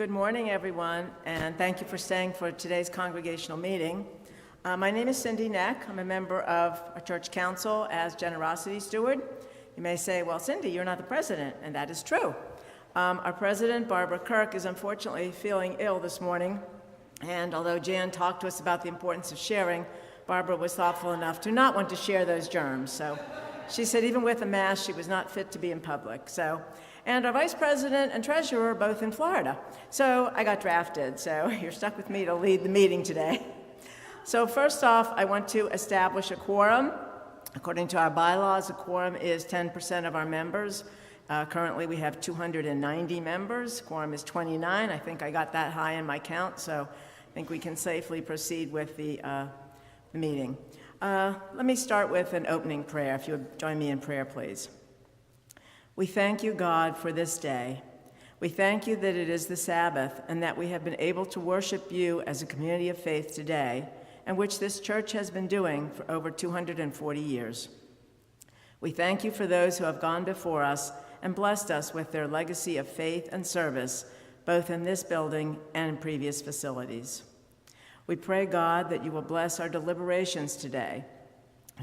Good morning, everyone, and thank you for staying for today's congregational meeting. My name is Cindy Neck. I'm a member of our church council as generosity steward. You may say, well, Cindy, you're not the president, and that is true. Our president, Barbara Kirk, is unfortunately feeling ill this morning, and although Jan talked to us about the importance of sharing, Barbara was thoughtful enough to not want to share those germs. So she said even with a mask, she was not fit to be in public. And our vice president and treasurer are both in Florida. So I got drafted, so you're stuck with me to lead the meeting today. So first off, I want to establish a quorum. According to our bylaws, a quorum is 10% of our members. Currently, we have 290 members. Quorum is 29. I think I got that high in my count, so I think we can safely proceed with the meeting. Let me start with an opening prayer. If you would join me in prayer, please. We thank you, God, for this day. We thank you that it is the Sabbath and that we have been able to worship you as a community of faith today, and which this church has been doing for over 240 years. We thank you for those who have gone before us and blessed us with their legacy of faith and service, both in this building and in previous facilities. We pray, God, that you will bless our deliberations today.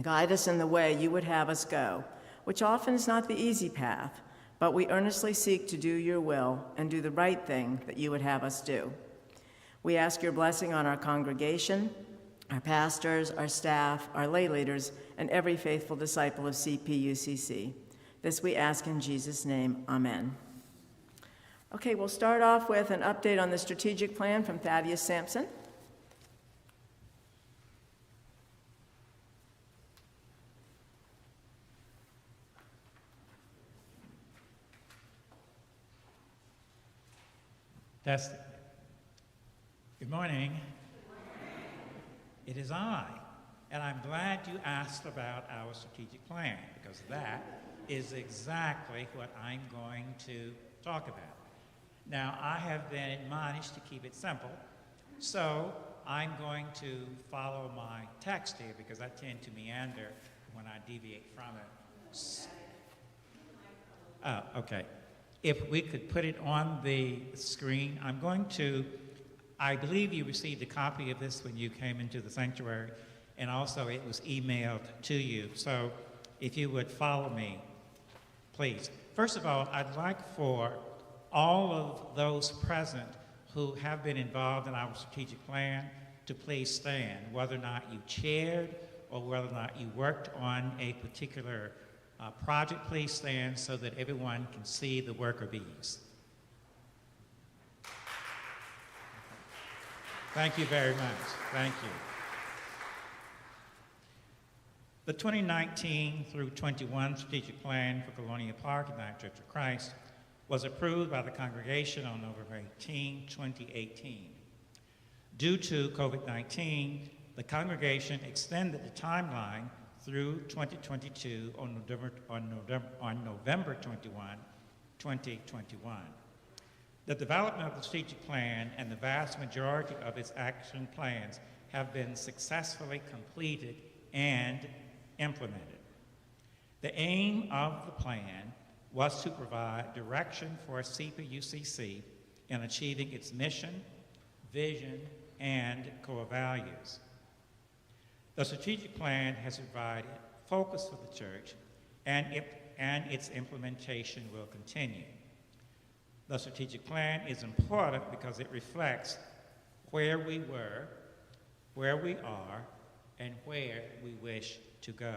Guide us in the way you would have us go, which often is not the easy path, but we earnestly seek to do your will and do the right thing that you would have us do. We ask your blessing on our congregation, our pastors, our staff, our lay leaders, and every faithful disciple of UCC. This we ask in Jesus' name, amen. Okay, we'll start off with an update on the strategic plan from Thaddeus Sampson. Testing. Good morning. It is I, and I'm glad you asked about our strategic plan, because that is exactly what I'm going to talk about. Now, I have been admonished to keep it simple, so I'm going to follow my text here, because I tend to meander when I deviate from it. Oh, okay. If we could put it on the screen, I believe you received a copy of this when you came into the sanctuary, and also it was emailed to you. So if you would follow me, please. First of all, I'd like for all of those present who have been involved in our strategic plan to please stand, whether or not you chaired or whether or not you worked on a particular project. Please stand so that everyone can see the worker bees. Thank you very much. Thank you. The 2019 through 21 strategic plan for Colonial Park United Church of Christ was approved by the congregation on November 18, 2018. Due to COVID-19, the congregation extended the timeline through 2022 on November 21, 2021. The development of the strategic plan and the vast majority of its action plans have been successfully completed and implemented. The aim of the plan was to provide direction for UCC in achieving its mission, vision, and core values. The strategic plan has provided focus for the church, and its implementation will continue. The strategic plan is important because it reflects where we were, where we are, and where we wish to go.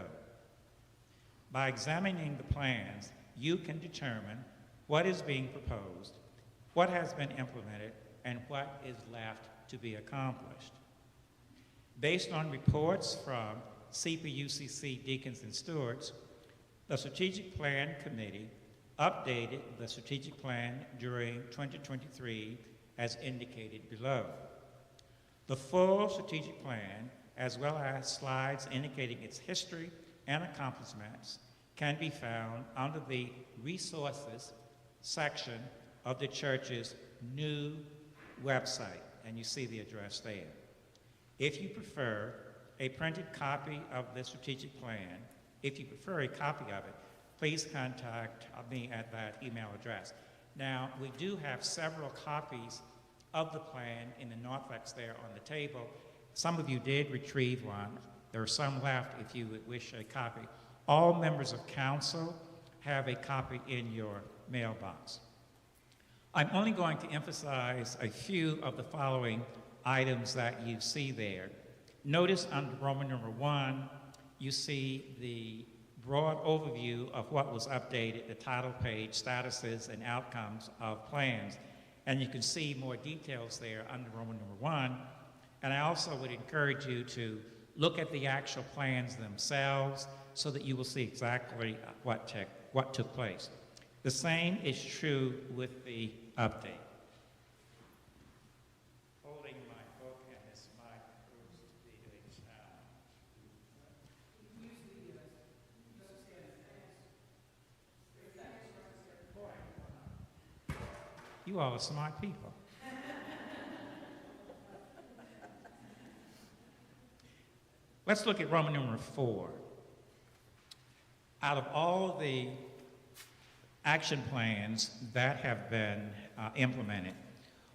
By examining the plans, you can determine what is being proposed, what has been implemented, and what is left to be accomplished. Based on reports from UCC deacons and stewards, the Strategic Plan Committee updated the strategic plan during 2023 as indicated below. The full strategic plan, as well as slides indicating its history and accomplishments, can be found under the Resources section of the church's new website, and you see the address there. If you prefer a printed copy of the strategic plan, please contact me at that email address. Now, we do have several copies of the plan in the narthex there on the table. Some of you did retrieve one. There are some left if you would wish a copy. All members of council have a copy in your mailbox. I'm only going to emphasize a few of the following items that you see there. Notice under Roman numeral 1, you see the broad overview of what was updated, the title page, statuses and outcomes of plans. And you can see more details there under Roman number 1. And I also would encourage you to look at the actual plans themselves so that you will see exactly what took place. The same is true with the update. Holding my book and this mic proves to be a challenge. You all are smart people. Let's look at Roman numeral 4. Out of all the action plans that have been implemented,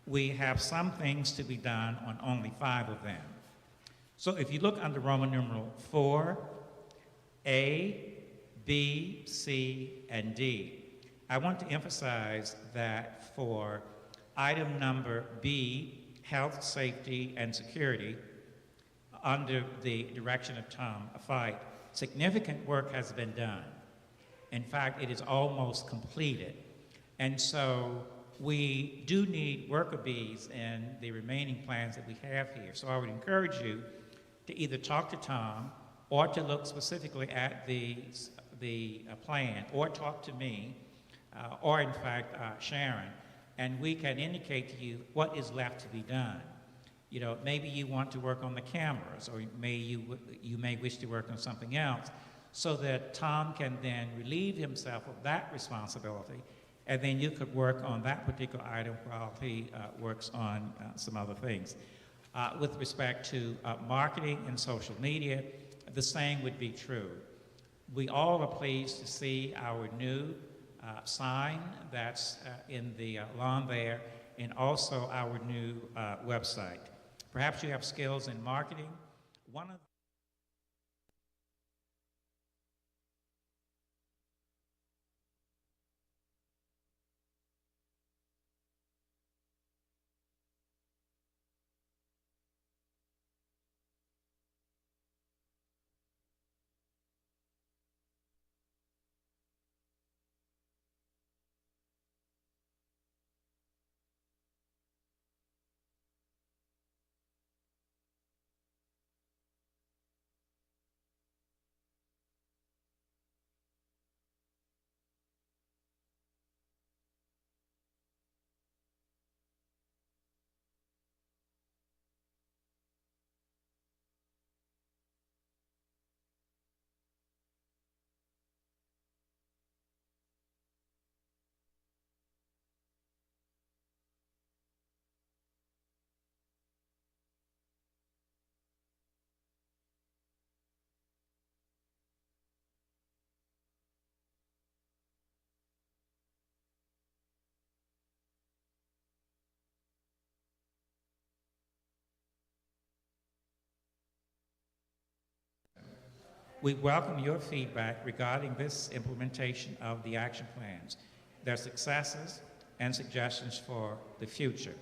we have some things to be done on only 5 of them. So if you look under Roman numeral 4, A, B, C, and D, I want to emphasize that for item number B, health, safety, and security, under the direction of Tom Fight, significant work has been done. In fact, it is almost completed. And so we do need worker bees in the remaining plans that we have here. So I would encourage you to either talk to Tom or to look specifically at the plan, or talk to me, or in fact, Sharon, and we can indicate to you what is left to be done. You know, maybe you want to work on the cameras, or you may wish to work on something else, so that Tom can then relieve himself of that responsibility, and then you could work on that particular item while he works on some other things. With respect to marketing and social media, the same would be true. We all are pleased to see our new sign that's in the lawn there, and also our new website. Perhaps you have skills in marketing. One of we welcome your feedback regarding this implementation of the action plans, their successes, and suggestions for the future.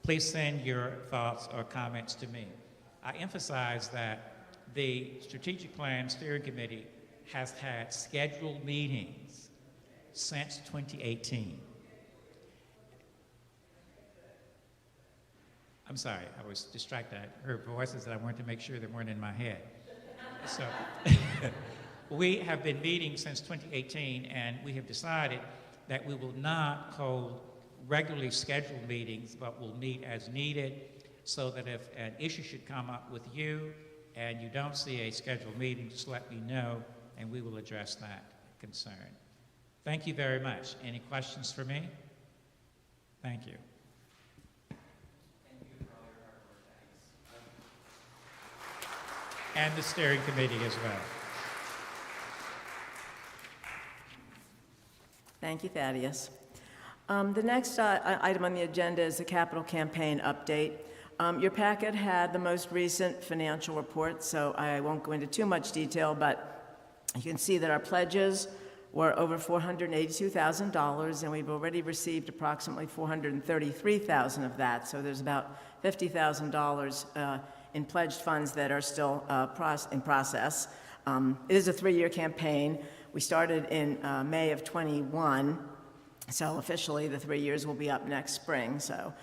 Please send your thoughts or comments to me. I emphasize that the Strategic Plan Steering Committee has had scheduled meetings since 2018. I'm sorry, I was distracted. I heard voices that I wanted to make sure they weren't in my head. So we have been meeting since 2018, and we have decided that we will not hold regularly scheduled meetings, but will meet as needed, so that if an issue should come up with you and you don't see a scheduled meeting, just let me know, and we will address that concern. Thank you very much. Any questions for me? Thank you. And the steering committee as well. Thank you, Thaddeus. The next item on the agenda is the capital campaign update. Your packet had the most recent financial report, so I won't go into too much detail, but you can see that our pledges were over $482,000, and we've already received approximately $433,000 of that, so there's about $50,000 in pledged funds that are still in process. It is a 3-year campaign. We started in May of '21, so officially the 3 years will be up next spring, so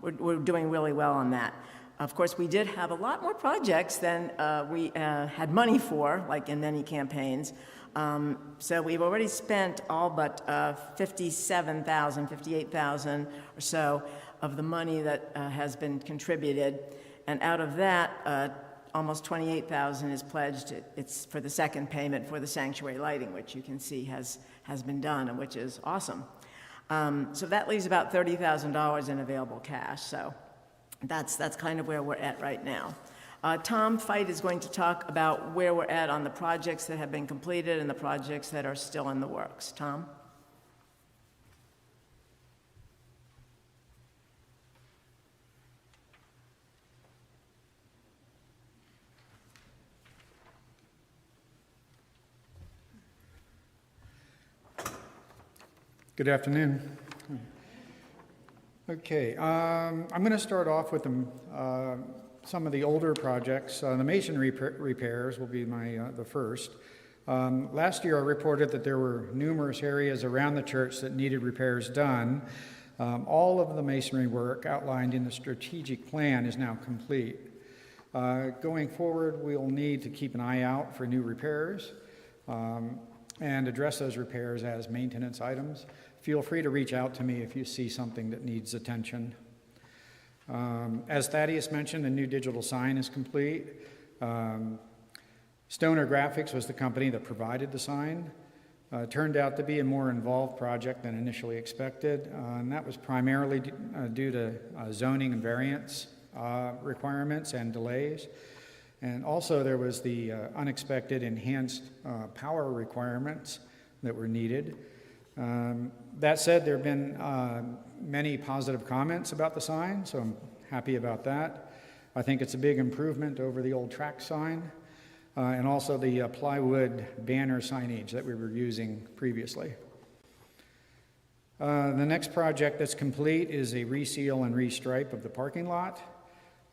we're doing really well on that. Of course, we did have a lot more projects than we had money for, like in many campaigns. So we've already spent all but $58,000 or so of the money that has been contributed. And out of that, almost $28,000 is pledged. It's for the second payment for the sanctuary lighting, which you can see has been done, and which is awesome. So that leaves about $30,000 in available cash. So that's kind of where we're at right now. Tom Fite is going to talk about where we're at on the projects that have been completed and the projects that are still in the works. Tom? Good afternoon. Okay, I'm going to start off with some of the older projects. The masonry repairs will be the first. Last year I reported that there were numerous areas around the church that needed repairs done. All of the masonry work outlined in the strategic plan is now complete. Going forward, we'll need to keep an eye out for new repairs and address those repairs as maintenance items. Feel free to reach out to me if you see something that needs attention. As Thaddeus mentioned, a new digital sign is complete. Stoner Graphics was the company that provided the sign. It turned out to be a more involved project than initially expected, and that was primarily due to zoning and variance requirements and delays. And also there was the unexpected enhanced power requirements that were needed. That said, there have been many positive comments about the sign, so I'm happy about that. I think it's a big improvement over the old track sign and also the plywood banner signage that we were using previously. The next project that's complete is a reseal and restripe of the parking lot.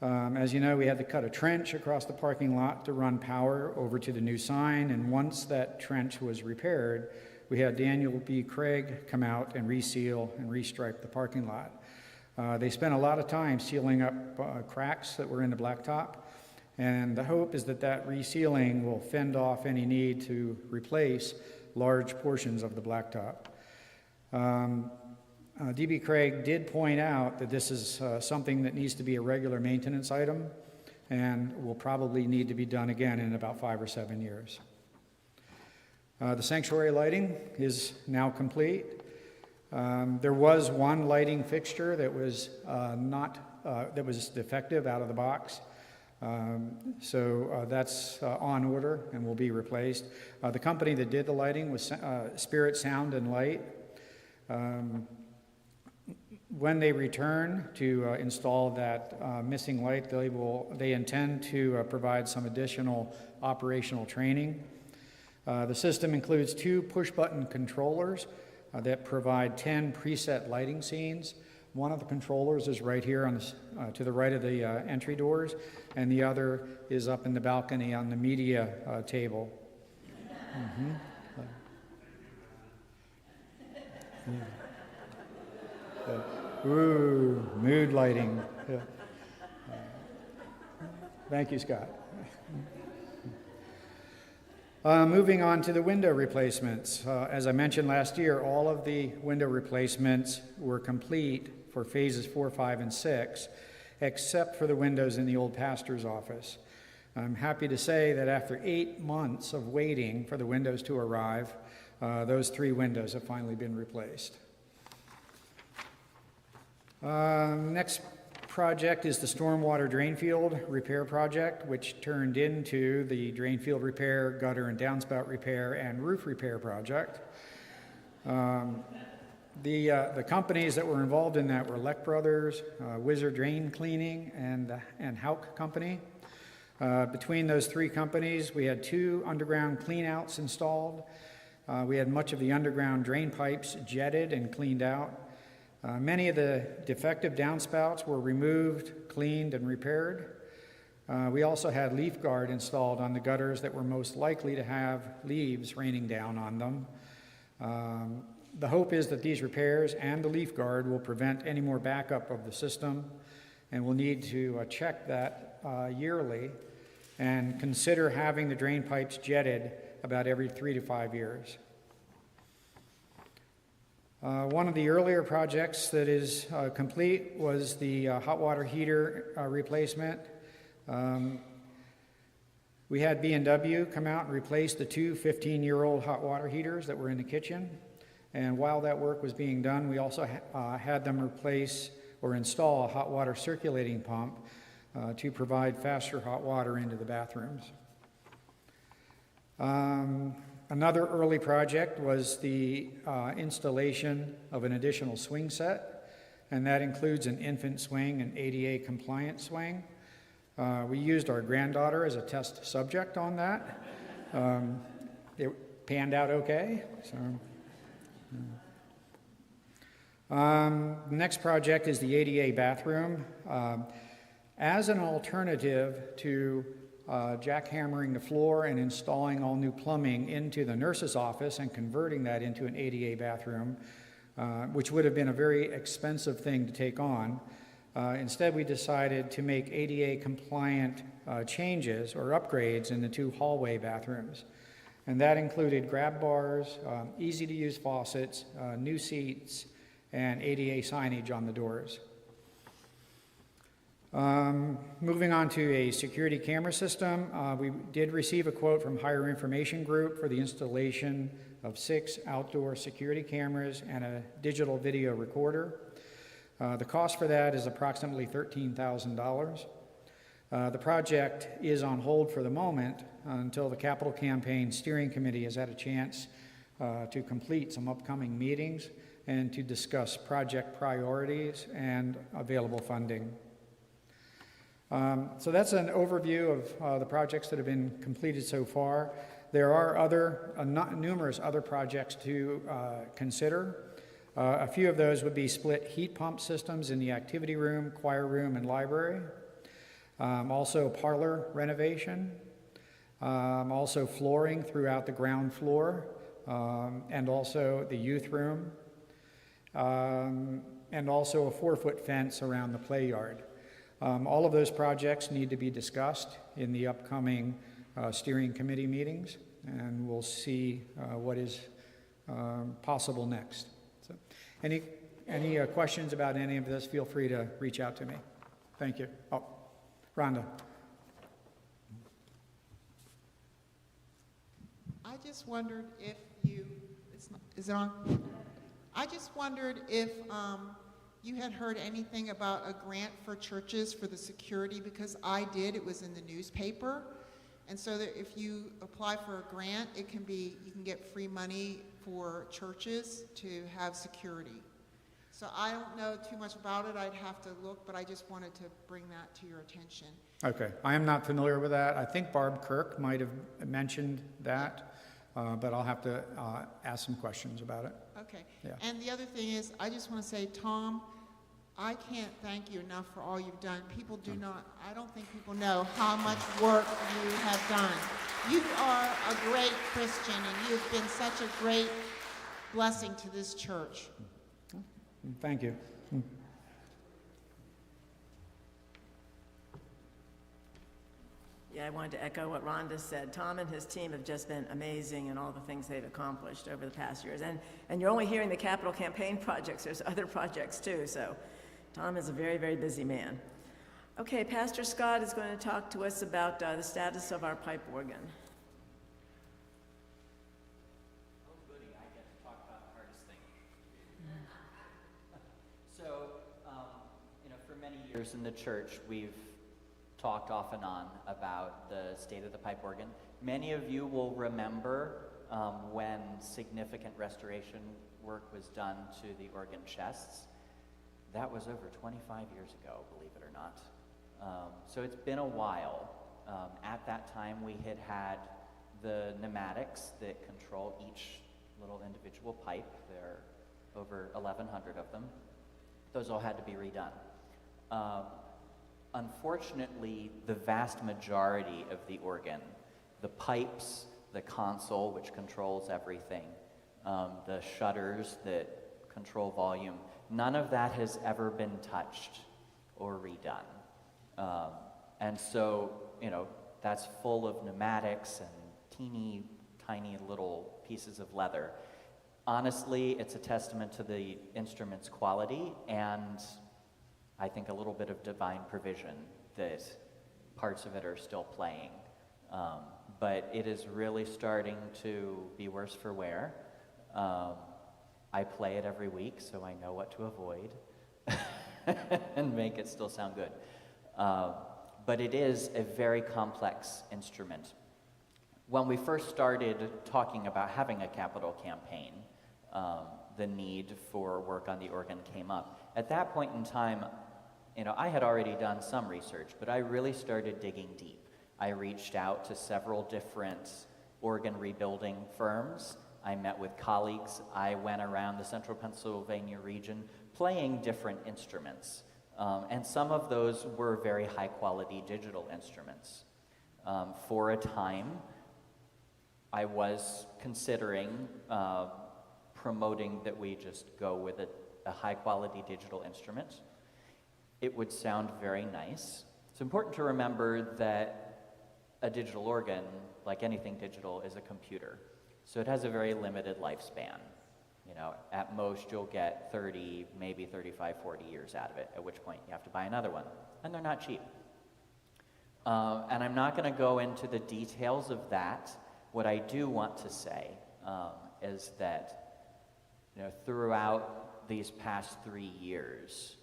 As you know, we had to cut a trench across the parking lot to run power over to the new sign, and once that trench was repaired, we had Daniel B. Craig come out and reseal and restripe the parking lot. They spent a lot of time sealing up cracks that were in the blacktop, and the hope is that that resealing will fend off any need to replace large portions of the blacktop. D.B. Craig did point out that this is something that needs to be a regular maintenance item and will probably need to be done again in about 5 or 7 years. The sanctuary lighting is now complete. There was one lighting fixture that was that was defective out of the box. So that's on order and will be replaced. The company that did the lighting was Spirit Sound and Light. When they return to install that missing light, they intend to provide some additional operational training. The system includes 2 push-button controllers that provide 10 preset lighting scenes. One of the controllers is right here on to the right of the entry doors, and the other is up in the balcony on the media table. Mm-hmm. Ooh, mood lighting. Yeah. Thank you, Scott. Moving on to the window replacements. As I mentioned last year, all of the window replacements were complete for phases 4, 5, and 6, except for the windows in the old pastor's office. I'm happy to say that after 8 months of waiting for the windows to arrive, those 3 windows have finally been replaced. Next project is the stormwater drain field repair project, which turned into the drain field repair, gutter and downspout repair, and roof repair project. The companies that were involved in that were Leck Brothers, Wizard Drain Cleaning, and Hauk Company. Between those three companies, we had 2 underground cleanouts installed. We had much of the underground drain pipes jetted and cleaned out. Many of the defective downspouts were removed, cleaned, and repaired. We also had leaf guard installed on the gutters that were most likely to have leaves raining down on them. The hope is that these repairs and the leaf guard will prevent any more backup of the system, and we'll need to check that yearly and consider having the drain pipes jetted about every 3 to 5 years. One of the earlier projects that is complete was the hot water heater replacement. We had B&W come out and replace the 2 15-year-old hot water heaters that were in the kitchen. And while that work was being done, we also had them replace or install a hot water circulating pump to provide faster hot water into the bathrooms. Another early project was the installation of an additional swing set, and that includes an infant swing and ADA compliant swing. We used our granddaughter as a test subject on that. It panned out okay. So, the next project is the ADA bathroom. As an alternative to jackhammering the floor and installing all new plumbing into the nurse's office and converting that into an ADA bathroom, which would have been a very expensive thing to take on. Instead, we decided to make ADA compliant changes or upgrades in the 2 hallway bathrooms. And that included grab bars, easy to use faucets, new seats, and ADA signage on the doors. Moving on to a security camera system, we did receive a quote from Higher Information Group for the installation of 6 outdoor security cameras and a digital video recorder. The cost for that is approximately $13,000. The project is on hold for the moment until the Capital Campaign Steering Committee has had a chance to complete some upcoming meetings and to discuss project priorities and available funding. So that's an overview of the projects that have been completed so far. There are numerous other projects to consider. A few of those would be split heat pump systems in the activity room, choir room, and library. Also parlor renovation. Also flooring throughout the ground floor, and also the youth room. And also a 4-foot fence around the play yard. All of those projects need to be discussed in the upcoming steering committee meetings, and we'll see what is possible next. So, any questions about any of this, feel free to reach out to me. Thank you. Oh, Rhonda. I just wondered if is it on? I just wondered if you had heard anything about a grant for churches for the security, because I did. It was in the newspaper. And so that if you apply for a grant, you can get free money for churches to have security. So I don't know too much about it. I'd have to look, but I just wanted to bring that to your attention. Okay, I am not familiar with that. I think Barb Kirk might have mentioned that, but I'll have to ask some questions about it. Okay. Yeah. And the other thing is, I just want to say, Tom, I can't thank you enough for all you've done. I don't think people know how much work you have done. You are a great Christian, and you've been such a great blessing to this church. Thank you. Yeah, I wanted to echo what Rhonda said. Tom and his team have just been amazing in all the things they've accomplished over the past years. And you're only hearing the capital campaign projects. There's other projects too. So Tom is a very, very busy man. Okay, Pastor Scott is going to talk to us about the status of our pipe organ. Oh, goody, I get to talk about the hardest thing. So, for many years in the church, we've talked off and on about the state of the pipe organ. Many of you will remember when significant restoration work was done to the organ chests. That was over 25 years ago, believe it or not. So it's been a while. At that time, we had the pneumatics that control each little individual pipe. There are over 1,100 of them. Those all had to be redone. Unfortunately, the vast majority of the organ, the pipes, the console, which controls everything, the shutters that control volume, none of that has ever been touched or redone. And so, that's full of pneumatics and teeny tiny little pieces of leather. Honestly, it's a testament to the instrument's quality and I think a little bit of divine provision that parts of it are still playing. But it is really starting to be worse for wear. I play it every week, so I know what to avoid and make it still sound good. But it is a very complex instrument. When we first started talking about having a capital campaign, the need for work on the organ came up. At that point in time, I had already done some research, but I really started digging deep. I reached out to several different organ rebuilding firms. I met with colleagues. I went around the central Pennsylvania region playing different instruments. And some of those were very high quality digital instruments. For a time, I was considering promoting that we just go with a high quality digital instrument. It would sound very nice. It's important to remember that a digital organ, like anything digital, is a computer. So it has a very limited lifespan. At most you'll get 30, maybe 35, 40 years out of it, at which point you have to buy another one. And they're not cheap. And I'm not going to go into the details of that. What I do want to say is that throughout these past 3 years,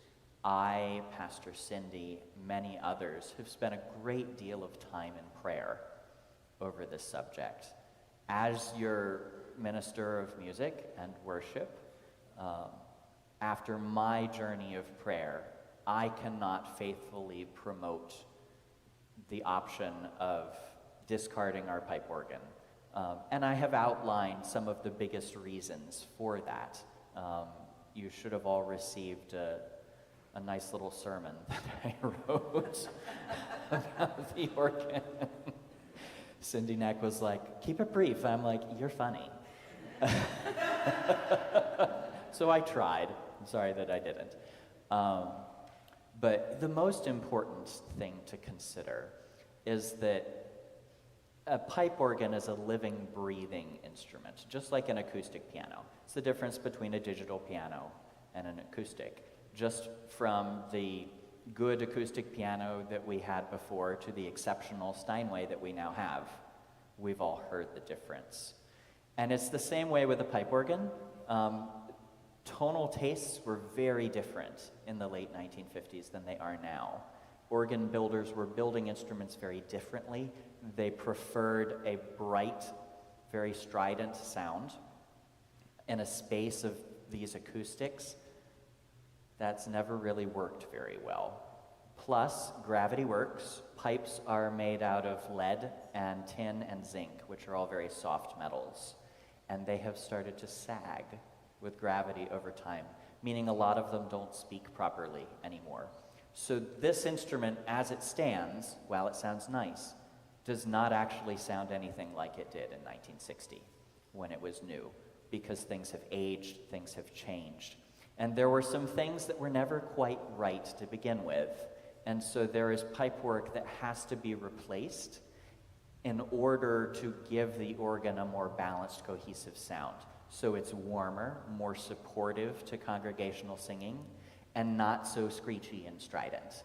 I, Pastor Cindy, many others have spent a great deal of time in prayer over this subject. As your minister of music and worship, after my journey of prayer, I cannot faithfully promote the option of discarding our pipe organ. And I have outlined some of the biggest reasons for that. You should have all received a nice little sermon that I wrote about the organ. Cindy Neck was like, keep it brief. I'm like, you're funny. So I tried. I'm sorry that I didn't. But the most important thing to consider is that a pipe organ is a living, breathing instrument, just like an acoustic piano. It's the difference between a digital piano and an acoustic. Just from the good acoustic piano that we had before to the exceptional Steinway that we now have, we've all heard the difference. And it's the same way with a pipe organ. Tonal tastes were very different in the late 1950s than they are now. Organ builders were building instruments very differently. They preferred a bright, very strident sound in a space of these acoustics. That's never really worked very well. Plus, gravity works. Pipes are made out of lead and tin and zinc, which are all very soft metals. And they have started to sag with gravity over time, meaning a lot of them don't speak properly anymore. So this instrument, as it stands, while it sounds nice, does not actually sound anything like it did in 1960 when it was new, because things have aged, things have changed. And there were some things that were never quite right to begin with. And so there is pipework that has to be replaced in order to give the organ a more balanced, cohesive sound. So it's warmer, more supportive to congregational singing, and not so screechy and strident,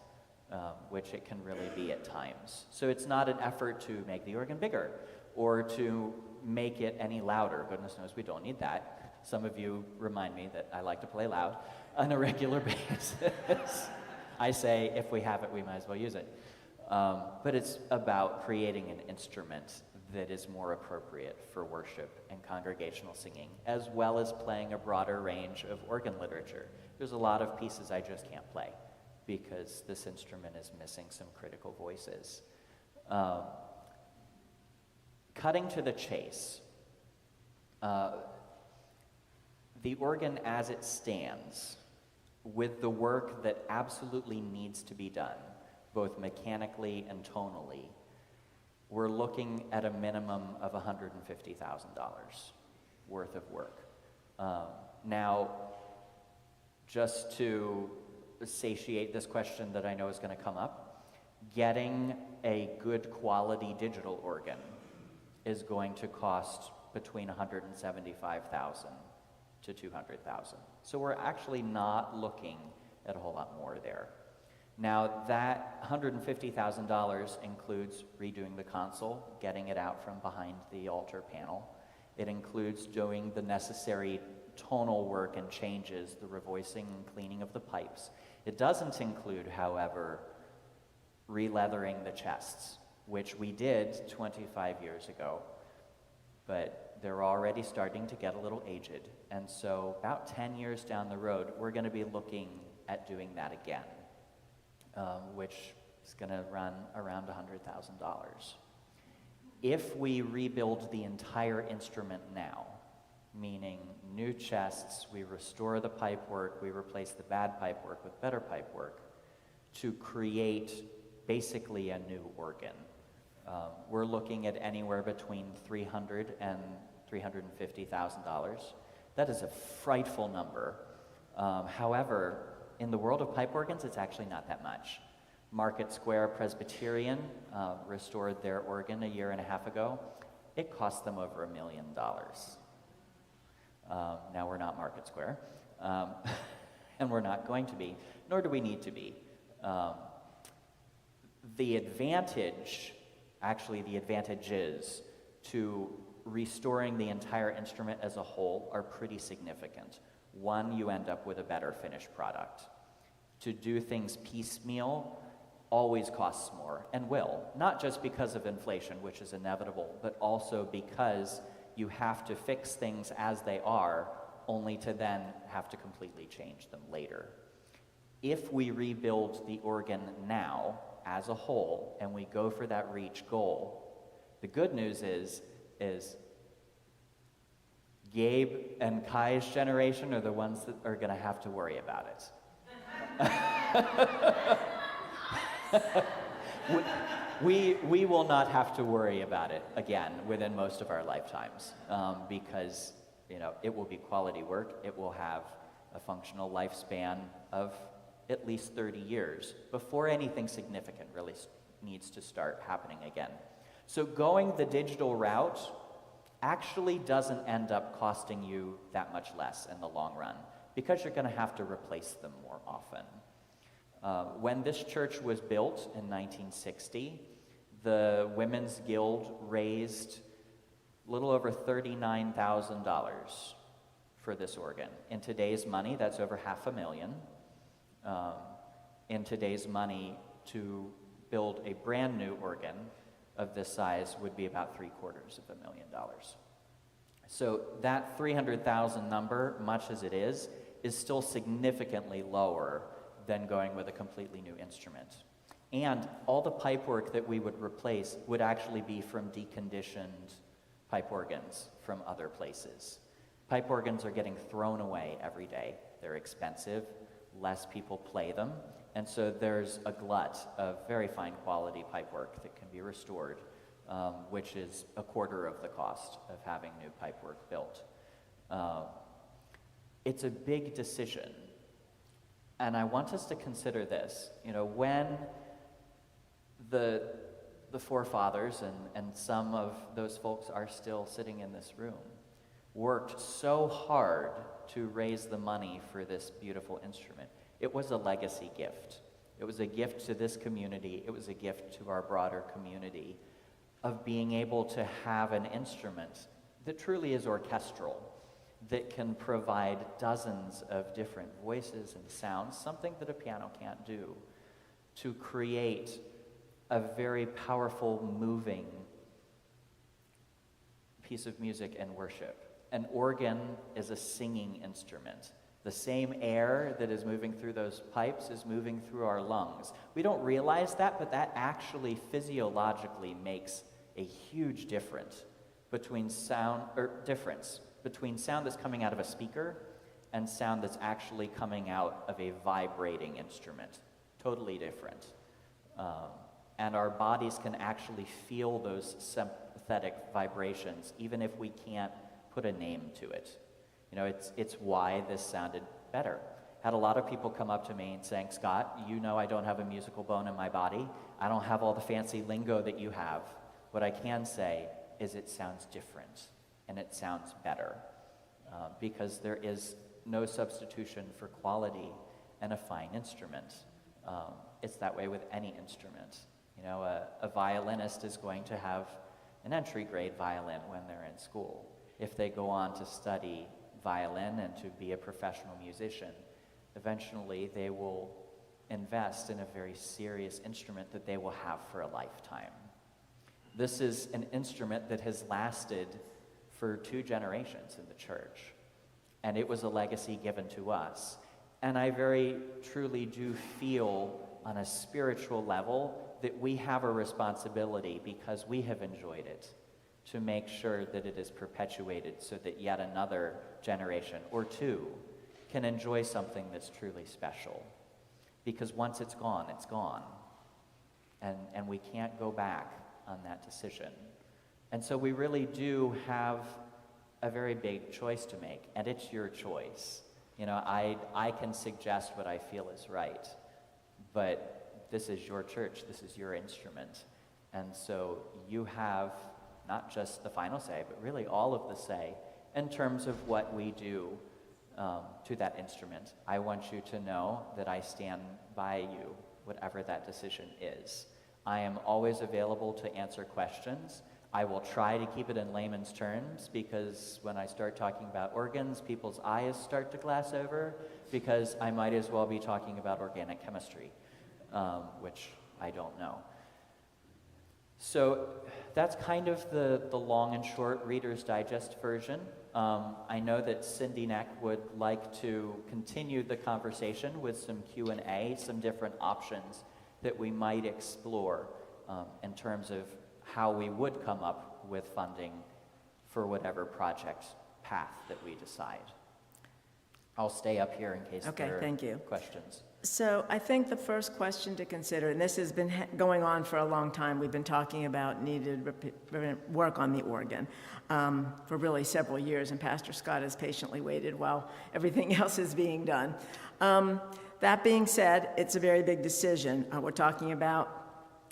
which it can really be at times. So it's not an effort to make the organ bigger or to make it any louder. Goodness knows we don't need that. Some of you remind me that I like to play loud on a regular basis. I say, if we have it, we might as well use it. But it's about creating an instrument that is more appropriate for worship and congregational singing, as well as playing a broader range of organ literature. There's a lot of pieces I just can't play because this instrument is missing some critical voices. Cutting to the chase, the organ as it stands, with the work that absolutely needs to be done, both mechanically and tonally, we're looking at a minimum of $150,000 worth of work. Now, just to satiate this question that I know is going to come up, getting a good quality digital organ is going to cost between $175,000 to $200,000. So we're actually not looking at a whole lot more there. Now, that $150,000 includes redoing the console, getting it out from behind the altar panel. It includes doing the necessary tonal work and changes, the revoicing and cleaning of the pipes. It doesn't include, however, re-leathering the chests, which we did 25 years ago, but they're already starting to get a little aged. And so about 10 years down the road, we're going to be looking at doing that again, which is going to run around $100,000. If we rebuild the entire instrument now, meaning new chests, we restore the pipe work, we replace the bad pipe work with better pipe work, to create basically a new organ, we're looking at anywhere between $300,000 and $350,000. That is a frightful number. However, in the world of pipe organs, it's actually not that much. Market Square Presbyterian restored their organ a year and a half ago. It cost them over $1 million. Now we're not Market Square, and we're not going to be, nor do we need to be. The advantages to restoring the entire instrument as a whole are pretty significant. One, you end up with a better finished product. To do things piecemeal always costs more, and will, not just because of inflation, which is inevitable, but also because you have to fix things as they are, only to then have to completely change them later. If we rebuild the organ now as a whole, and we go for that REACH goal, the good news is Gabe and Kai's generation are the ones that are going to have to worry about it. We will not have to worry about it again within most of our lifetimes, because it will be quality work. It will have a functional lifespan of at least 30 years before anything significant really needs to start happening again. So going the digital route actually doesn't end up costing you that much less in the long run, because you're going to have to replace them more often. When this church was built in 1960, the Women's Guild raised a little over $39,000 for this organ. In today's money, that's over $500,000. In today's money, to build a brand new organ of this size would be about $750,000. So that 300,000 number, much as it is still significantly lower than going with a completely new instrument. And all the pipe work that we would replace would actually be from deconditioned pipe organs from other places. Pipe organs are getting thrown away every day. They're expensive, less people play them, and so there's a glut of very fine quality pipe work that can be restored, which is a quarter of the cost of having new pipe work built. It's a big decision. And I want us to consider this. When the forefathers, and some of those folks are still sitting in this room, worked so hard to raise the money for this beautiful instrument, it was a legacy gift. It was a gift to this community. It was a gift to our broader community of being able to have an instrument that truly is orchestral, that can provide dozens of different voices and sounds, something that a piano can't do, to create a very powerful, moving piece of music in worship. An organ is a singing instrument. The same air that is moving through those pipes is moving through our lungs. We don't realize that, but that actually physiologically makes a huge difference between sound that's coming out of a speaker and sound that's actually coming out of a vibrating instrument. Totally different. And our bodies can actually feel those sympathetic vibrations, even if we can't put a name to it. You know, it's why this sounded better. Had a lot of people come up to me and saying, Scott, you know I don't have a musical bone in my body. I don't have all the fancy lingo that you have. What I can say is it sounds different, and it sounds better, because there is no substitution for quality and a fine instrument. It's that way with any instrument. You know, a violinist is going to have an entry grade violin when they're in school. If they go on to study violin and to be a professional musician, eventually they will invest in a very serious instrument that they will have for a lifetime. This is an instrument that has lasted for 2 generations in the church, and it was a legacy given to us. And I very truly do feel on a spiritual level that we have a responsibility, because we have enjoyed it, to make sure that it is perpetuated so that yet another generation or 2 can enjoy something that's truly special. Because once it's gone, it's gone. And we can't go back on that decision. And so we really do have a very big choice to make, and it's your choice. You know, I can suggest what I feel is right, but this is your church, this is your instrument. And so you have not just the final say, but really all of the say in terms of what we do to that instrument. I want you to know that I stand by you, whatever that decision is. I am always available to answer questions. I will try to keep it in layman's terms, because when I start talking about organs, people's eyes start to glass over, because I might as well be talking about organic chemistry, which I don't know. So that's kind of the long and short Reader's Digest version. I know that Cindy Neck would like to continue the conversation with some Q&A, some different options that we might explore in terms of how we would come up with funding for whatever project path that we decide. I'll stay up here in case there are questions. So I think the first question to consider, and this has been going on for a long time, we've been talking about needed work on the organ for really several years, and Pastor Scott has patiently waited while everything else is being done. That being said, it's a very big decision. We're talking about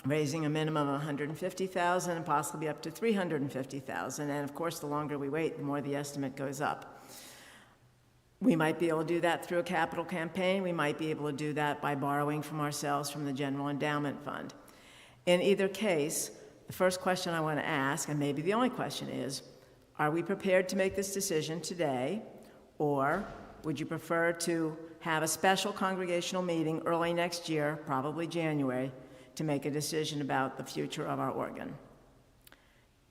raising a minimum of $150,000 and possibly up to $350,000, and of course the longer we wait, the more the estimate goes up. We might be able to do that through a capital campaign. We might be able to do that by borrowing from ourselves from the General Endowment Fund. In either case, the first question I want to ask, and maybe the only question, is, are we prepared to make this decision today, or would you prefer to have a special congregational meeting early next year, probably January, to make a decision about the future of our organ?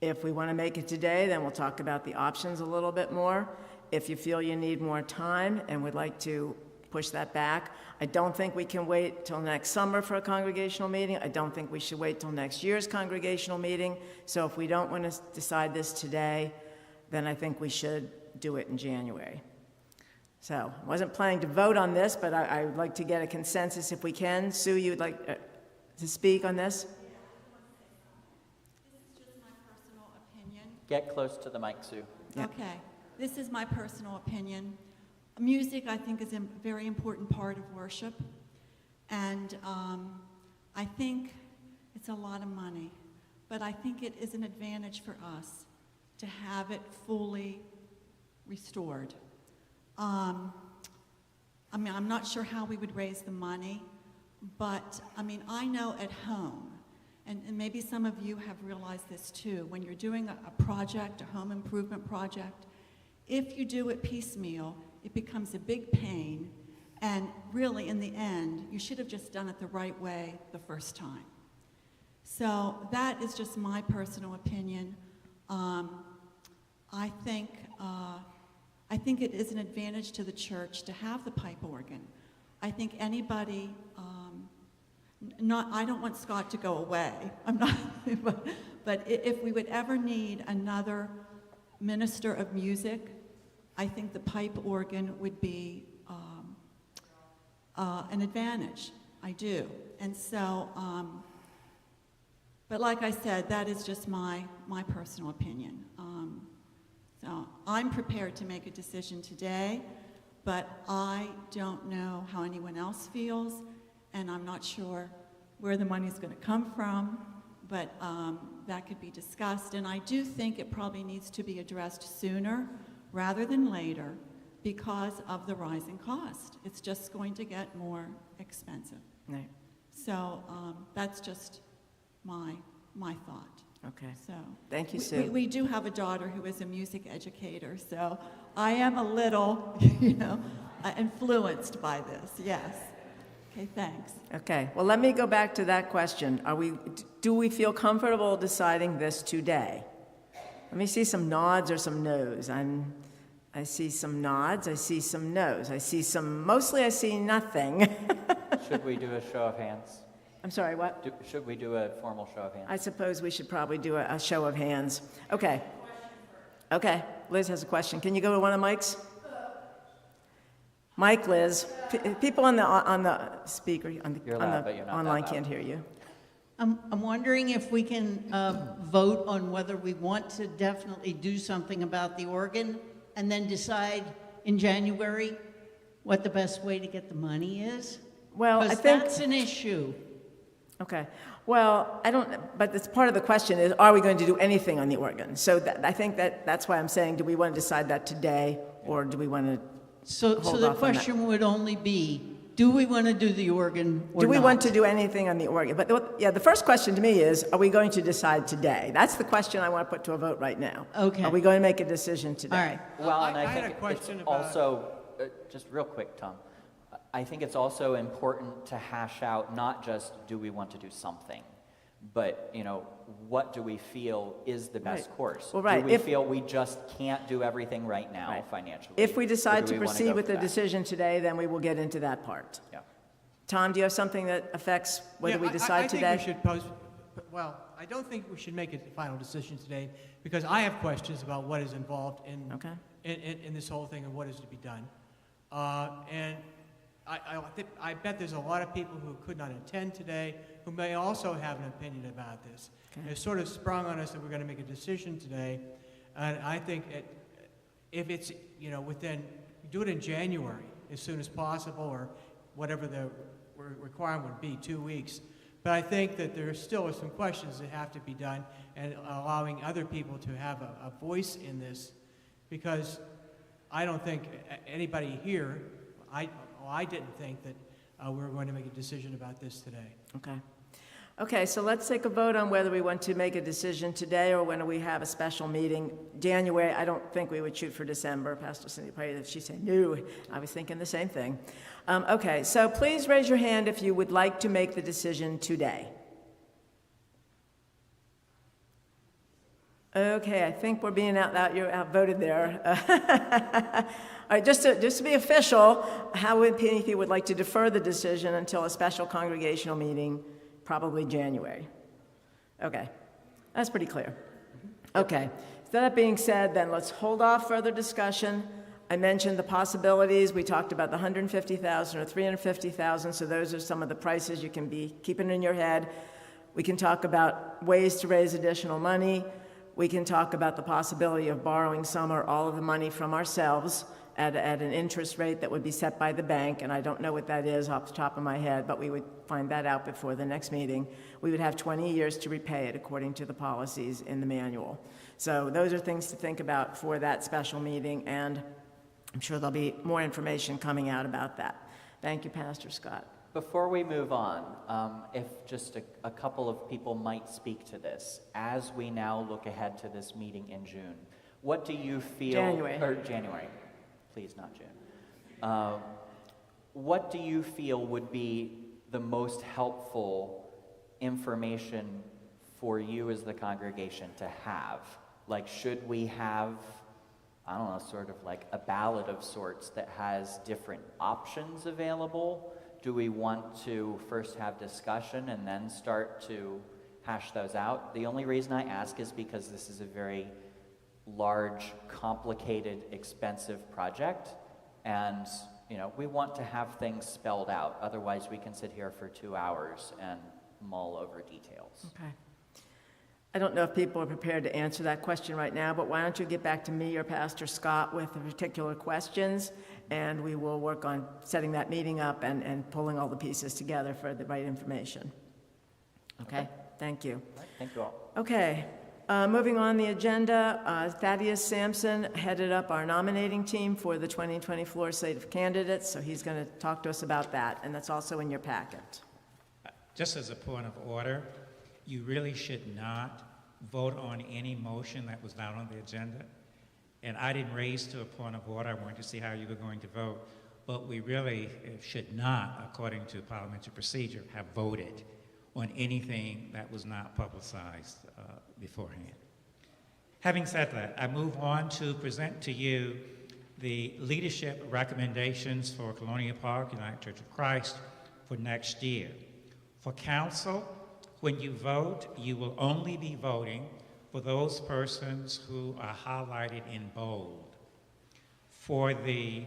If we want to make it today, then we'll talk about the options a little bit more. If you feel you need more time and would like to push that back, I don't think we can wait till next summer for a congregational meeting. I don't think we should wait till next year's congregational meeting. So if we don't want to decide this today, then I think we should do it in January. So I wasn't planning to vote on this, but I would like to get a consensus if we can. Sue, you'd like to speak on this? This is just my personal opinion. Get close to the mic, Sue. Yeah. Okay. This is my personal opinion. Music, I think, is a very important part of worship. And I think it's a lot of money. But I think it is an advantage for us to have it fully restored. I mean, I'm not sure how we would raise the money, but I mean, I know at home, and maybe some of you have realized this too, when you're doing a project, a home improvement project, if you do it piecemeal, it becomes a big pain, and really, in the end, you should have just done it the right way the first time. So that is just my personal opinion. I think it is an advantage to the church to have the pipe organ. I think anybody, I don't want Scott to go away. I'm not, but if we would ever need another minister of music, I think the pipe organ would be an advantage. I do. And so, but like I said, that is just my personal opinion. So I'm prepared to make a decision today, but I don't know how anyone else feels, and I'm not sure where the money's going to come from, but that could be discussed. And I do think it probably needs to be addressed sooner rather than later because of the rising cost. It's just going to get more expensive. Right. So that's just my thought. Okay. So Thank you, Sue. we do have a daughter who is a music educator, so I am a little, influenced by this. Yes. Okay. Thanks. Okay, well, let me go back to that question. Do we feel comfortable deciding this today? Let me see some nods or some no's. I see some nods, I see some no's. Mostly I see nothing. Should we do a show of hands? I'm sorry, what? Should we do a formal show of hands? I suppose we should probably do a show of hands. Okay. Okay, Liz has a question. Can you go to one of the mics? Mike, Liz. People on the speaker, You're loud, but you're not online that loud. can't hear you. I'm wondering if we can vote on whether we want to definitely do something about the organ and then decide in January what the best way to get the money is? Well, I Because think... that's an issue. Okay. Well, but it's part of the question is, are we going to do anything on the organ? So I think that's why I'm saying, do we want to decide that today, or do we want to So hold the off on that? question would only be, do we want to do the organ or Do we not? want to do anything on the organ? But the first question to me is, are we going to decide today? That's the question I want to put to a vote right now. Okay. Are we going to make a decision today? All right. Well, and I I had a think question it's about- also, just real quick, Tom, I think it's also important to hash out not just do we want to do something, but, what do we feel is the best Right. course? Well, right. Do we If- feel we just can't do everything right now Right. financially? If we or decide do to we wanna proceed go with for the that? decision today, then we will get into that part. Yeah. Tom, do you have something that affects whether we decide I today? think we should I don't think we should make a final decision today because I have questions about what is involved Okay. in this whole thing and what is to be done. And I bet there's a lot of people who could not attend today who may also have an opinion about this. Okay. It's sort of sprung on us that we're going to make a decision today, and I think if it's do it in January as soon as possible, or whatever the requirement would be, 2 weeks. But I think that there still are some questions that have to be done, and allowing other people to have a voice in this, because I don't think anybody here, I didn't think that we were going to make a decision about this today. Okay. Okay, so let's take a vote on whether we want to make a decision today or when we have a special meeting. January, I don't think we would shoot for December. Pastor Cindy prayed if she said no, I was thinking the same thing. Okay, so please raise your hand if you would like to make the decision today. Okay, I think we're being you're outvoted there. All right, just to be official, how many of you would like to defer the decision until a special congregational meeting, probably January? Okay, that's pretty clear. Okay, so that being said, then let's hold off further discussion. I mentioned the possibilities. We talked about the $150,000 or $350,000, so those are some of the prices you can be keeping in your head. We can talk about ways to raise additional money. We can talk about the possibility of borrowing some or all of the money from ourselves at an interest rate that would be set by the bank, and I don't know what that is off the top of my head, but we would find that out before the next meeting. We would have 20 years to repay it according to the policies in the manual. So those are things to think about for that special meeting, and I'm sure there'll be more information coming out about that. Thank you, Pastor Scott. Before we move on, if just a couple of people might speak to this, as we now look ahead to this meeting in June, what do you feel... January. Please, not June. What do you feel would be the most helpful information for you as the congregation to have? Like, should we have I don't know, sort of like a ballot of sorts that has different options available? Do we want to first have discussion and then start to hash those out? The only reason I ask is because this is a very large, complicated, expensive project, and we want to have things spelled out. Otherwise, we can sit here for 2 hours and mull over details. Okay. I don't know if people are prepared to answer that question right now, but why don't you get back to me or Pastor Scott with the particular questions, and we will work on setting that meeting up and pulling all the pieces together for the right information. Okay? Thank you. All right, thank you all. Okay, moving on the agenda, Thaddeus Sampson headed up our nominating team for the 2024 slate of candidates, so he's going to talk to us about that, and that's also in your packet. Just as a point of order, you really should not vote on any motion that was not on the agenda. And I didn't raise to a point of order. I wanted to see how you were going to vote. But we really should not, according to parliamentary procedure, have voted on anything that was not publicized beforehand. Having said that, I move on to present to you the leadership recommendations for Colonial Park United Church of Christ for next year. For council, when you vote, you will only be voting for those persons who are highlighted in bold. For the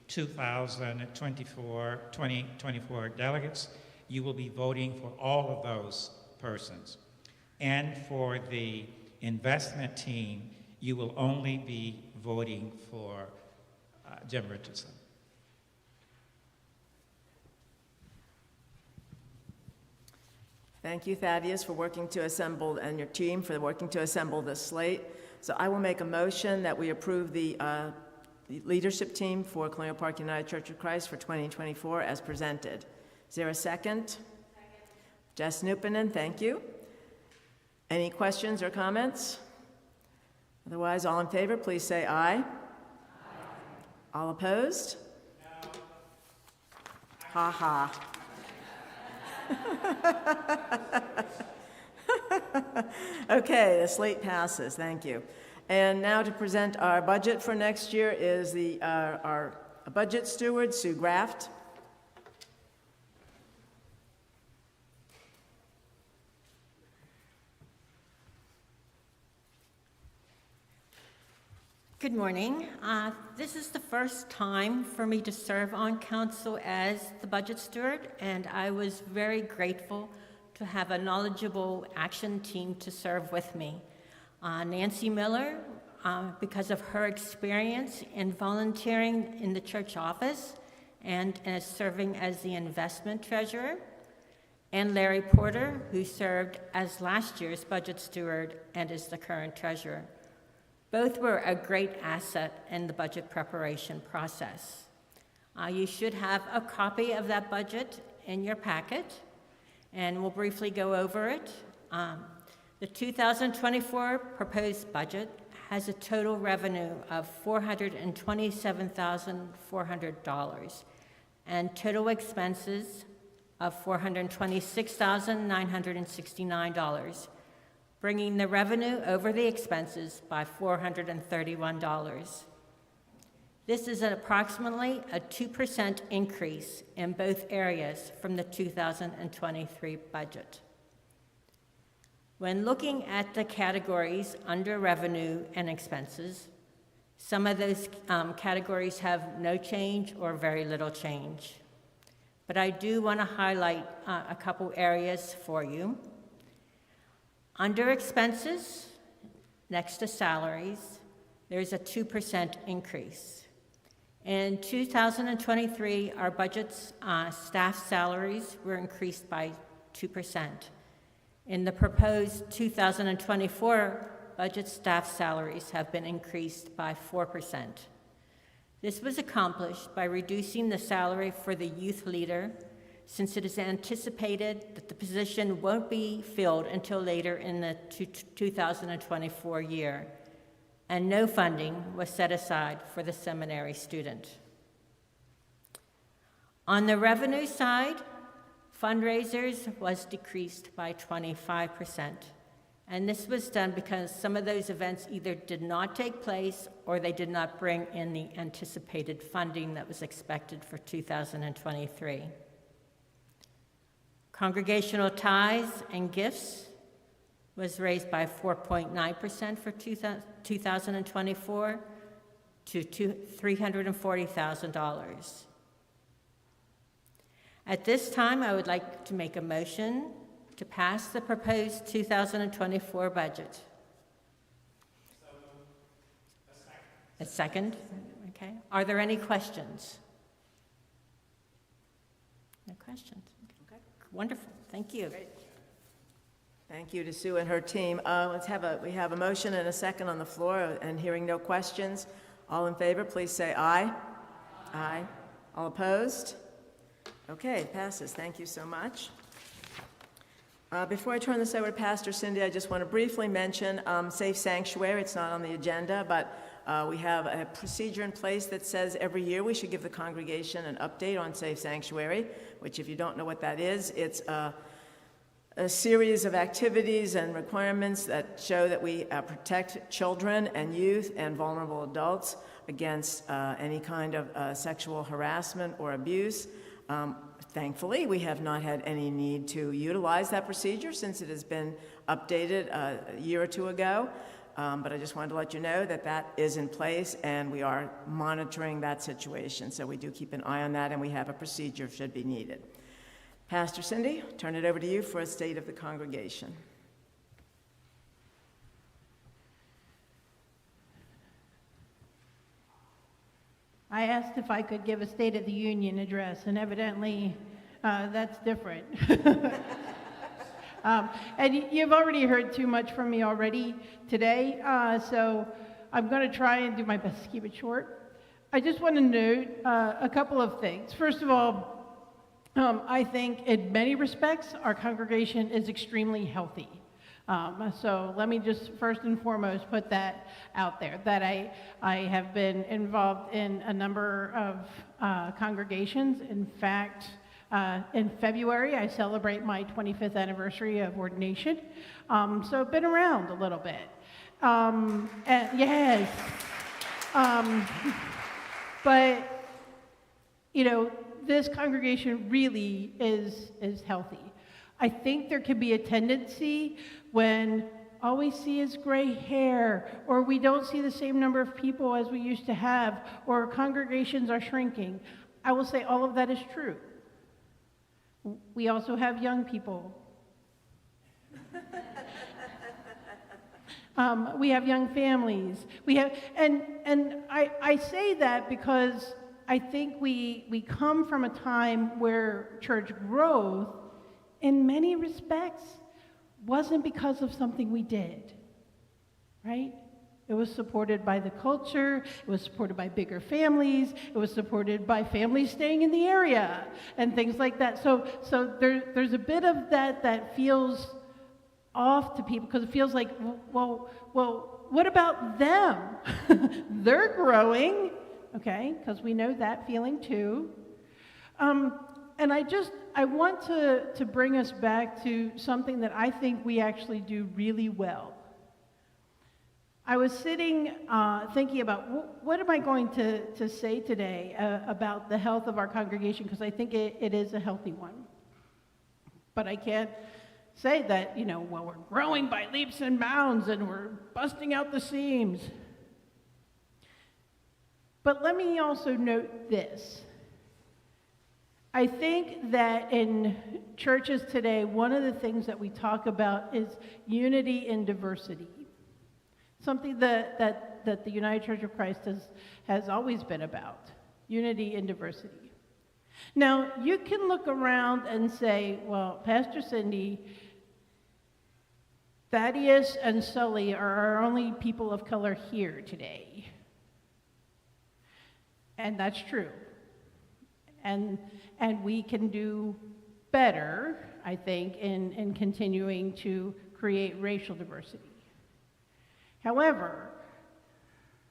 2024 delegates, you will be voting for all of those persons. And for the investment team, you will only be voting for Jim Richardson. Thank you, Thaddeus, for working to assemble, and your team for working to assemble this slate. So I will make a motion that we approve the leadership team for Colonial Park United Church of Christ for 2024 as presented. Is there a second? Second. Jess Nupinen, thank you. Any questions or comments? Otherwise, all in favor, please say aye. Aye. All opposed? No. Ha ha. Okay, the slate passes, thank you. And now to present our budget for next year is our budget steward, Sue Graft. Good morning. This is the first time for me to serve on council as the budget steward, and I was very grateful to have a knowledgeable action team to serve with me. Nancy Miller, because of her experience in volunteering in the church office and as serving as the investment treasurer, and Larry Porter, who served as last year's budget steward and is the current treasurer. Both were a great asset in the budget preparation process. You should have a copy of that budget in your packet, and we'll briefly go over it. The 2024 proposed budget has a total revenue of $427,400 and total expenses of $426,969. Bringing the revenue over the expenses by $431. This is approximately a 2% increase in both areas from the 2023 budget. When looking at the categories under revenue and expenses, some of those categories have no change or very little change. But I do want to highlight a couple areas for you. Under expenses, next to salaries, there's a 2% increase. In 2023, our budget's staff salaries were increased by 2%. In the proposed 2024 budget, staff salaries have been increased by 4%. This was accomplished by reducing the salary for the youth leader, since it is anticipated that the position won't be filled until later in the 2024 year, and no funding was set aside for the seminary student. On the revenue side, fundraisers was decreased by 25%, And this was done because some of those events either did not take place or they did not bring in the anticipated funding that was expected for 2023. Congregational tithes and gifts was raised by 4.9% for 2024 to $340,000. At this time, I would like to make a motion to pass the proposed 2024 budget. A second? Okay. Are there any questions? No questions. Okay. Wonderful. Thank you. Great. Thank you to Sue and her team. We have a motion and a second on the floor, and hearing no questions. All in favor, please say aye. Aye. All opposed? Okay, it passes. Thank you so much. Before I turn this over to Pastor Cindy, I just want to briefly mention Safe Sanctuary. It's not on the agenda, but we have a procedure in place that says every year we should give the congregation an update on Safe Sanctuary, which, if you don't know what that is, it's a series of activities and requirements that show that we protect children and youth and vulnerable adults against any kind of sexual harassment or abuse. Thankfully, we have not had any need to utilize that procedure since it has been updated a year or two ago. But I just wanted to let you know that that is in place, and we are monitoring that situation. So we do keep an eye on that, and we have a procedure should be needed. Pastor Cindy, turn it over to you for a state of the congregation. I asked if I could give a State of the Union address, and evidently that's different. And you've already heard too much from me already today, so I'm going to try and do my best to keep it short. I just want to note a couple of things. First of all, I think in many respects our congregation is extremely healthy. So let me just first and foremost put that out there, that I have been involved in a number of congregations. In fact, in February, I celebrate my 25th anniversary of ordination. So I've been around a little bit. And yes. But, you know, this congregation really is healthy. I think there can be a tendency when all we see is gray hair, or we don't see the same number of people as we used to have, or congregations are shrinking. I will say all of that is true. We also have young people. We have young families. We have, and I say that because I think we come from a time where church growth, in many respects, wasn't because of something we did, right? It was supported by the culture, it was supported by bigger families, it was supported by families staying in the area, and things like that. So there's a bit of that feels off to people, because it feels like, well, what about them? They're growing. Okay, because we know that feeling too. And I want to bring us back to something that I think we actually do really well. I was sitting thinking about what am I going to say today about the health of our congregation, because I think it is a healthy one. But I can't say that, well, we're growing by leaps and bounds and we're busting out the seams. But let me also note this. I think that in churches today, one of the things that we talk about is unity in diversity. Something that the United Church of Christ has always been about, unity in diversity. Now, you can look around and say, well, Pastor Cindy, Thaddeus and Sully are our only people of color here today. And that's true. And we can do better, I think, in continuing to create racial diversity. However,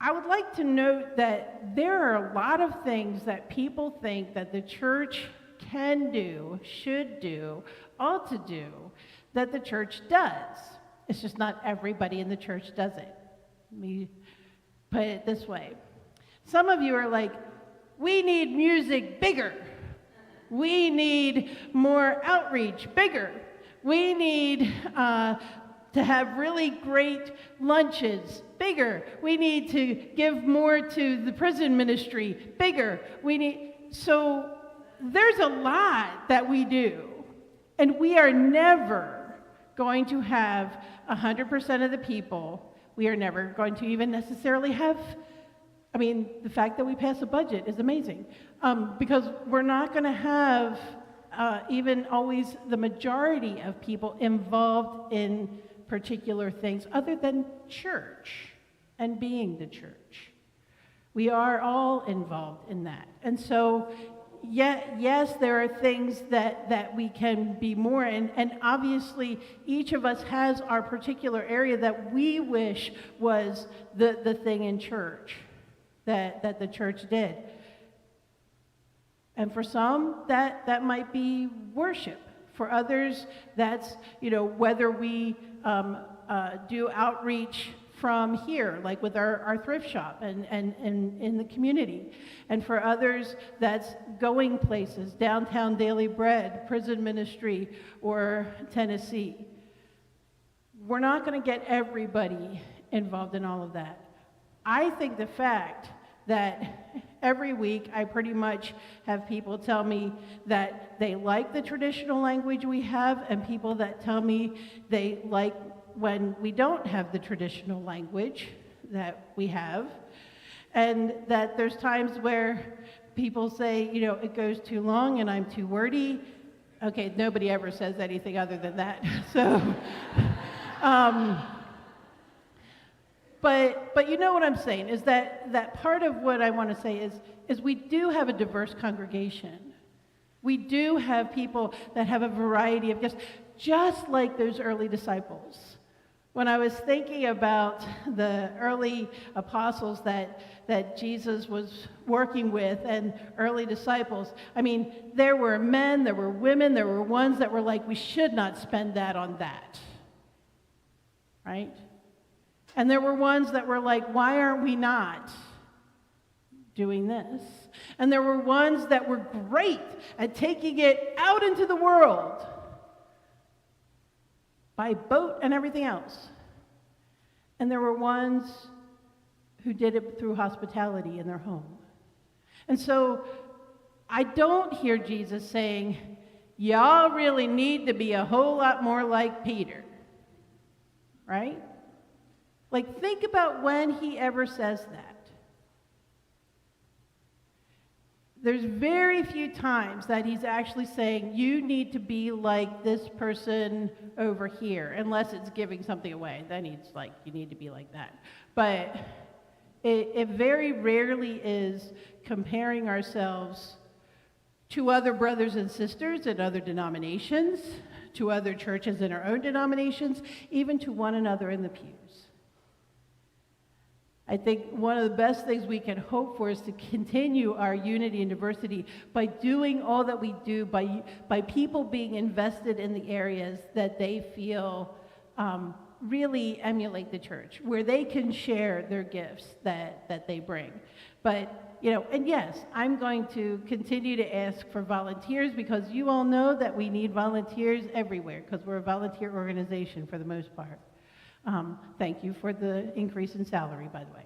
I would like to note that there are a lot of things that people think that the church can do, should do, ought to do, that the church does. It's just not everybody in the church does it. Let me put it this way. Some of you are like, we need music bigger. We need more outreach, bigger. We need to have really great lunches, bigger. We need to give more to the prison ministry, bigger. So there's a lot that we do, and we are never going to have 100% of the people. We are never going to even necessarily have, the fact that we pass a budget is amazing, because we're not going to have even always the majority of people involved in particular things other than church and being the church. We are all involved in that. And so, yes, there are things that we can be more in, and obviously each of us has our particular area that we wish was the thing in church that the church did. And for some, that might be worship. For others, that's, whether we do outreach from here, like with our thrift shop and in the community. And for others, that's going places, downtown Daily Bread, prison ministry, or Tennessee. We're not going to get everybody involved in all of that. I think the fact that every week I pretty much have people tell me that they like the traditional language we have, and people that tell me they like when we don't have the traditional language that we have, and that there's times where people say, it goes too long and I'm too wordy. Okay, nobody ever says anything other than that. So, but you know what I'm saying, is that part of what I want to say is we do have a diverse congregation. We do have people that have a variety of gifts, just like those early disciples. When I was thinking about the early apostles that Jesus was working with and early disciples, there were men, there were women, there were ones that were like, we should not spend that on that, right? And there were ones that were like, why aren't we not doing this? And there were ones that were great at taking it out into the world by boat and everything else. And there were ones who did it through hospitality in their home. And so I don't hear Jesus saying, y'all really need to be a whole lot more like Peter, right? Like, think about when he ever says that. There's very few times that he's actually saying, you need to be like this person over here, unless it's giving something away. Then he's like, you need to be like that. But it very rarely is comparing ourselves to other brothers and sisters in other denominations, to other churches in our own denominations, even to one another in the pews. I think one of the best things we can hope for is to continue our unity and diversity by doing all that we do, by people being invested in the areas that they feel really emulate the church, where they can share their gifts that they bring. But, and yes, I'm going to continue to ask for volunteers, because you all know that we need volunteers everywhere, because we're a volunteer organization for the most part. Thank you for the increase in salary, by the way.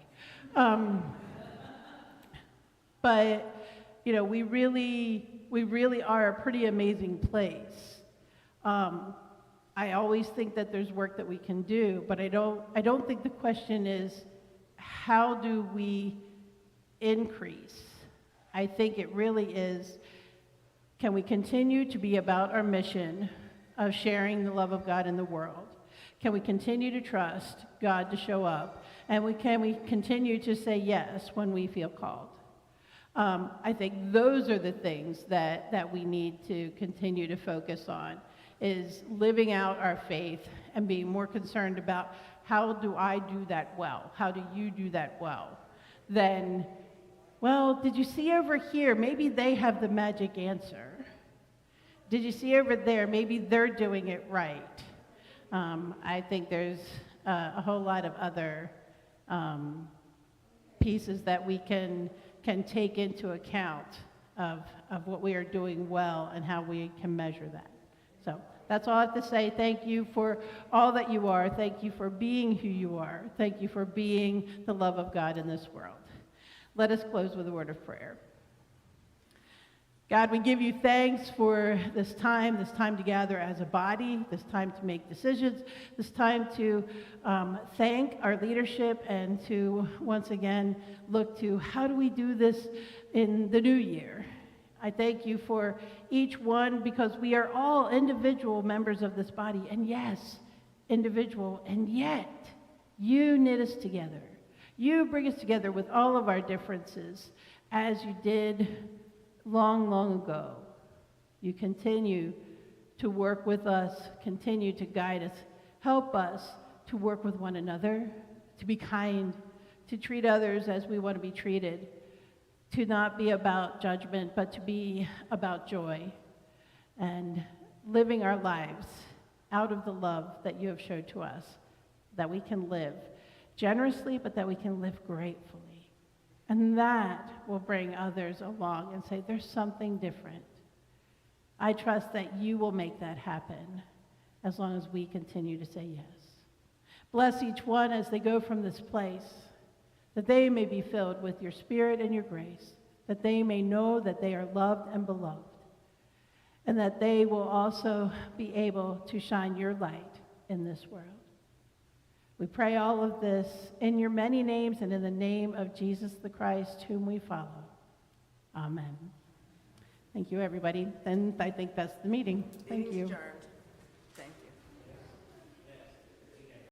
But, we really are a pretty amazing place. I always think that there's work that we can do, but I don't think the question is, how do we increase? I think it really is, can we continue to be about our mission of sharing the love of God in the world? Can we continue to trust God to show up? And can we continue to say yes when we feel called? I think those are the things that we need to continue to focus on, is living out our faith and being more concerned about, how do I do that well? How do you do that well? Then, well, did you see over here? Maybe they have the magic answer. Did you see over there? Maybe they're doing it right. I think there's a whole lot of other pieces that we can take into account of what we are doing well and how we can measure that. So that's all I have to say. Thank you for all that you are. Thank you for being who you are. Thank you for being the love of God in this world. Let us close with a word of prayer. God, we give you thanks for this time to gather as a body, this time to make decisions, this time to thank our leadership and to once again look to how do we do this in the new year. I thank you for each one because we are all individual members of this body, and yes, individual, and yet you knit us together. You bring us together with all of our differences as you did long, long ago. You continue to work with us, continue to guide us, help us to work with one another, to be kind, to treat others as we want to be treated, to not be about judgment, but to be about joy and living our lives out of the love that you have showed to us, that we can live generously, but that we can live gratefully. And that will bring others along and say, there's something different. I trust that you will make that happen as long as we continue to say yes. Bless each one as they go from this place, that they may be filled with your spirit and your grace, that they may know that they are loved and beloved, and that they will also be able to shine your light in this world. We pray all of this in your many names and in the name of Jesus the Christ, whom we follow. Amen. Thank you, everybody. And I think that's the meeting. Thank you. Adjourned.